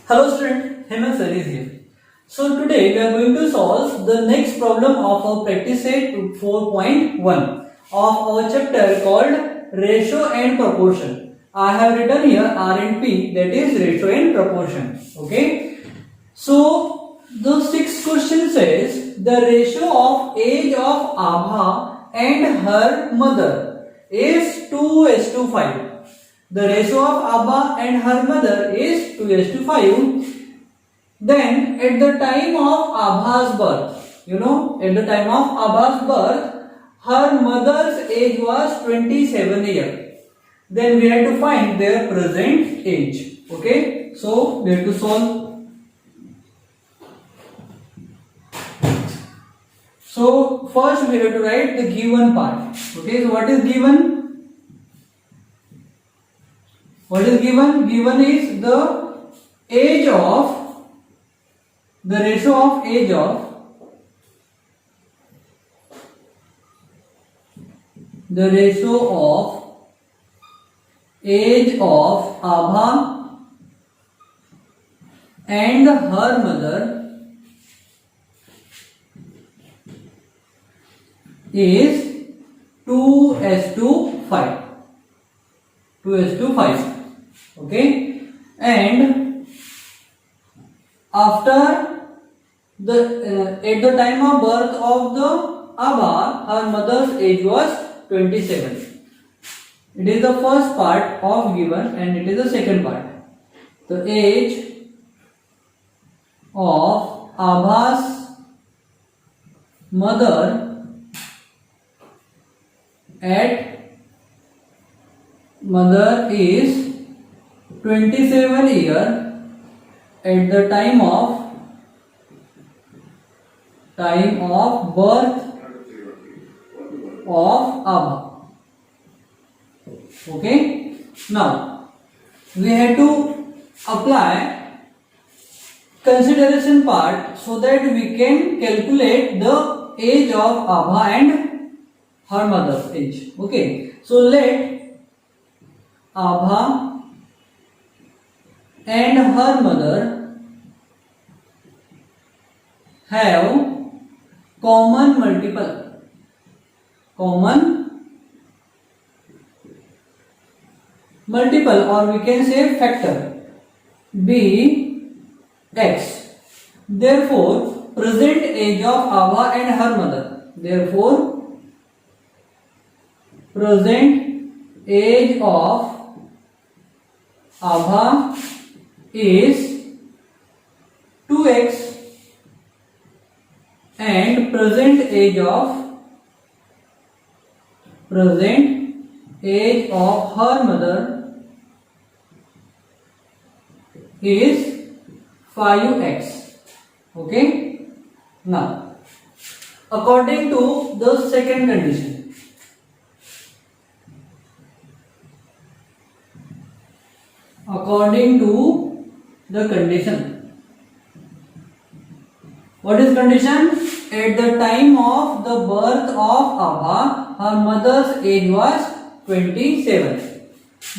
Hello student, Hemant sir is here. So today we are going to solve the next problem of our practice set 4.1 of our chapter called ratio and proportion. I have written here R and P, that is ratio and proportion. Okay. So the sixth question says the ratio of age of Abha and her mother is 2:5. The ratio of Abha and her mother is 2:5. Then at the time of Abha's birth, at the time of Abha's birth, her mother's age was 27 years. Then we have to find their present age. Okay, so we have to solve. So first we have to write the given part. Okay, so what is given? What is given? Given is the age of, the ratio of age of, the ratio of age of Abha and her mother is 2:5. 2:5. Okay, and after the at the time of birth of the Abha, her mother's age was 27. It is the first part of given and it is the second part. The age of Abha's mother is 27 years at the time of birth of Abha. Okay, now we have to apply consideration part so that we can calculate the age of Abha and her mother's age. Okay, so let Abha and her mother have common multiple, or we can say factor, be x. Therefore, present age of Abha and her mother. Therefore, present age of Abha is 2x and present age of her mother is 5x. Okay, now according to the second condition, what is condition? At the time of the birth of Abha, her mother's age was 27.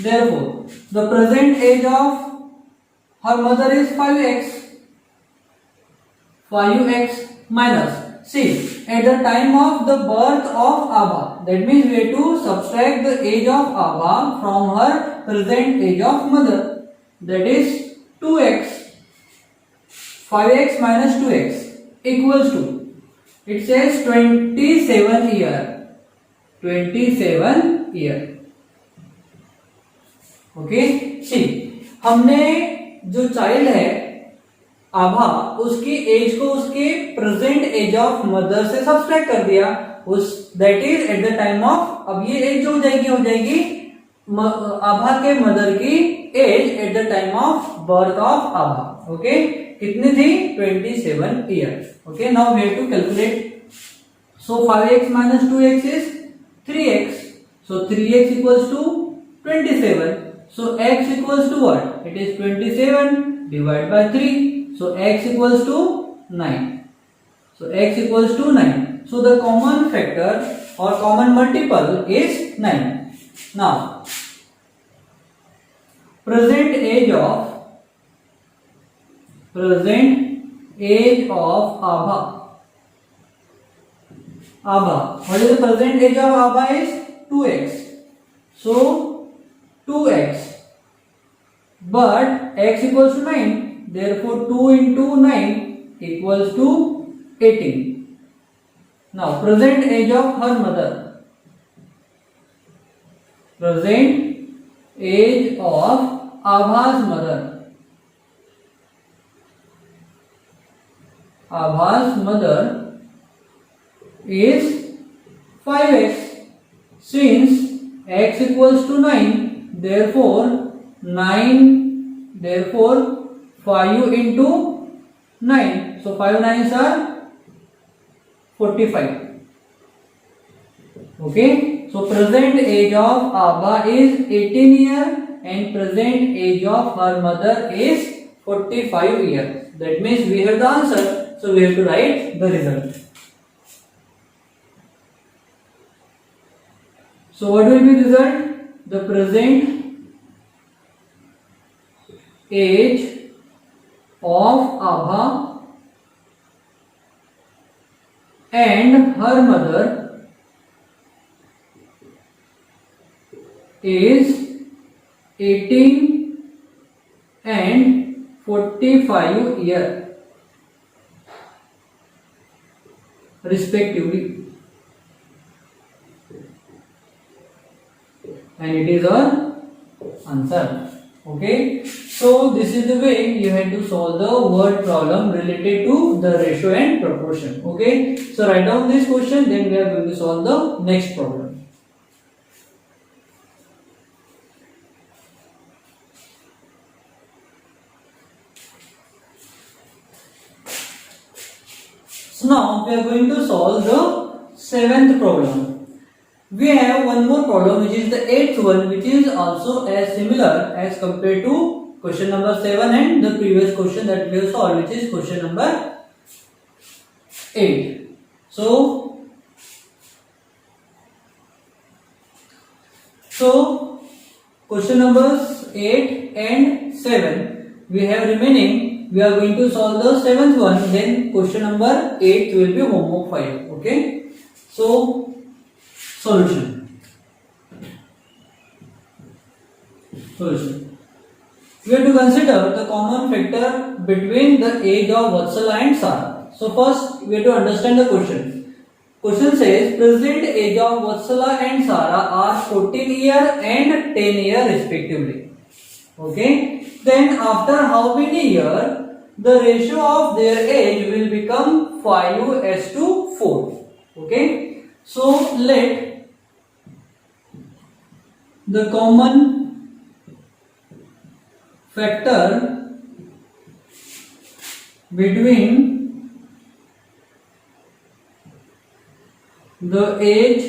Therefore, the present age of her mother is 5x. 5x minus, see, at the time of the birth of Abha, that means we have to subtract the age of Abha from her present age of mother, that is 2x. 5x minus 2x equals to, it says 27 year. 27 year. Okay, see, हमने जो child है आभा, उसकी as को उसके present as of mother से subtract कर दिया, उस that is eight the time of, अब ये एज जो हो जाएगी आभा के मदर की age at the time of birth of Abha. Okay, कितनी थी? 27 year. Okay, now we have to calculate. So 5x minus 2x is 3x. So 3x equals to 27. So x equals to what? It is 27 divided by 3. So x equals to 9. So x equals to 9. So the common factor or common multiple is 9. Now present age of present age of Abha. What is the present age of Abha is 2x. So 2x. But x equals to 9. Therefore 2 into 9 equals to 18. Now present age of her mother. Present age of Abha's mother. Abha's mother is 5x. Since x equals to 9, therefore 5 into 9. So 5 9s are 45. Okay. So present age of Abha is 18 year and present age of her mother is 45 years. That means we have the answer. So we have to write the result. So what will be the result? The present age of Abha and her mother is 18 and 45 years respectively, and it is our answer. Okay, so this is the way you have to solve the word problem related to the ratio and proportion. Okay, so write down this question, then we are going to solve the next problem. So now we are going to solve the seventh problem. We have one more problem, which is the eighth one, which is also as similar as compared to question number 7 and the previous question that we have solved, which is question number 8. So question numbers 8 and 7 we have remaining. We are going to solve the seventh one, then question number 8 will be homework 5. Okay, so solution. We have to consider the common factor between the age of Vatsala and Sara. So first we have to understand the question. Question says present age of Vatsala and Sara are 14 year and 10 year respectively. Okay. Then after how many years the ratio of their age will become 5:4. Okay. So let the common factor between the age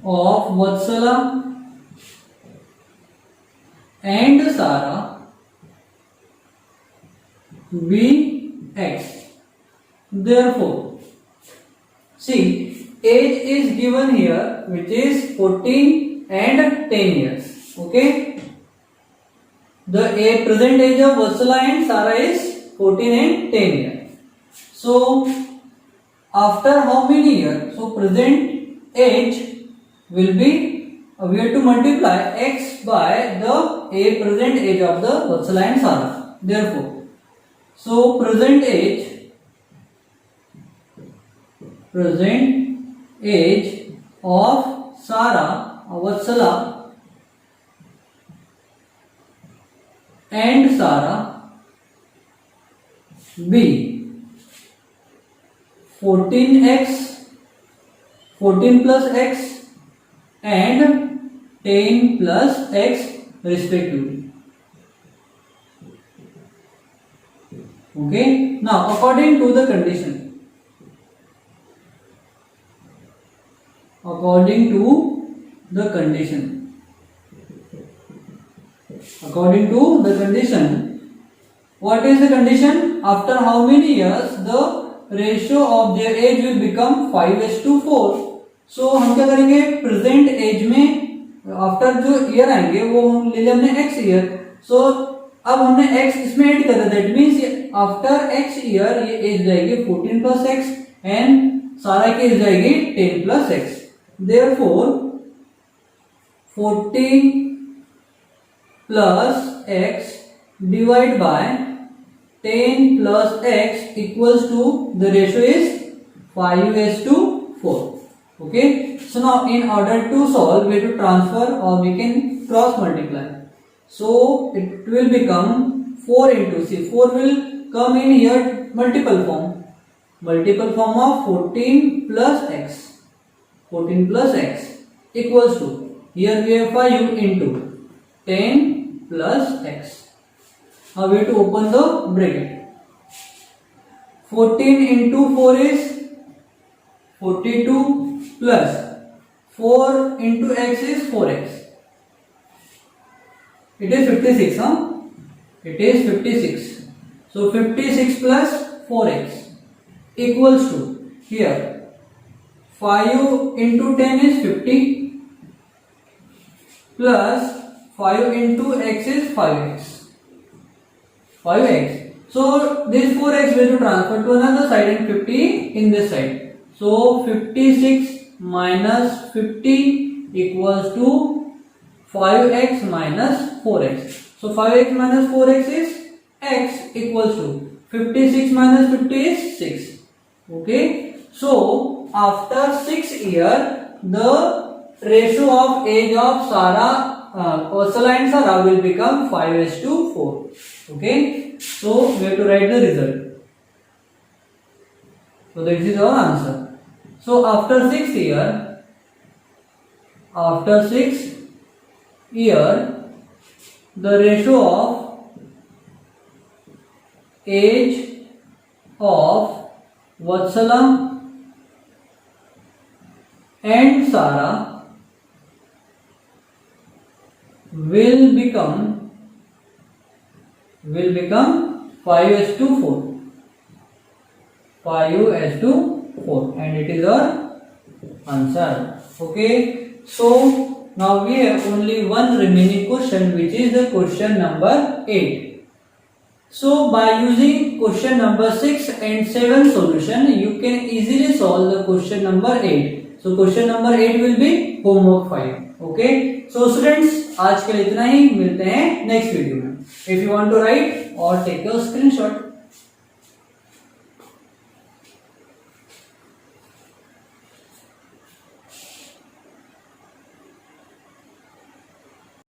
of Vatsala and Sara be X. Therefore, see, age is given here, which is 14 and 10 years. Okay, the present age of Vatsala and Sara is 14 and 10 years. So after how many years? So present age will be, we have to multiply X by the present age of the Vatsala and Sara. Therefore, so present age of Sara, Vatsala and Sara be 14x, 14 plus x and 10 plus x respectively. Okay. Now according to the condition, what is the condition? After how many years the ratio of their age will become 5:4. So हम क्या करेंगे, present as में after जो year आएंगे वो हम ले लेंगे x ईयर. सो अब हमने x इसमें ऐड करा, that means after x year ये एज जाएगी 14 प्लस x एंड सारा की एज जाएगी 10 plus x। Therefore 14 plus x divide by 10 plus x equals to, the ratio is 5:4. Okay, so now in order to solve, we have to transfer or we can cross multiply. So it will become 4 into, see 4 will come in here multiple form of 14 plus x. 14 plus x equals to, here we have 5 into 10 plus x. Now we have to open the bracket. 14 into 4 is 42 plus 4 into x is 4x. It is 56, huh? It is 56. So 56 plus 4x equals to, here 5 into 10 is 50 plus 5 into x is 5x. 5x. So this 4x we have to transfer to another side and 50 in this side. So 56 minus 50 equals to 5x minus 4x. So 5x minus 4x is x equals to 56 minus 50 is 6. Okay. So after 6 years the ratio of age of Sara Ursula and Sara will become 5:4. Okay, so we have to write the result. So this is our answer. So after 6 year, the ratio of age of Vatsala and Sara will become 5:4. 5:4, and it is our answer. Okay, so now we have only one remaining question, which is the question number 8. So by using question number 6 and 7 solution, you can easily solve the question number 8. So question number 8 will be homework 5. Okay, so students, आज के लिए इतना ही, मिलते हैं next video में. If you want to write or take a screenshot.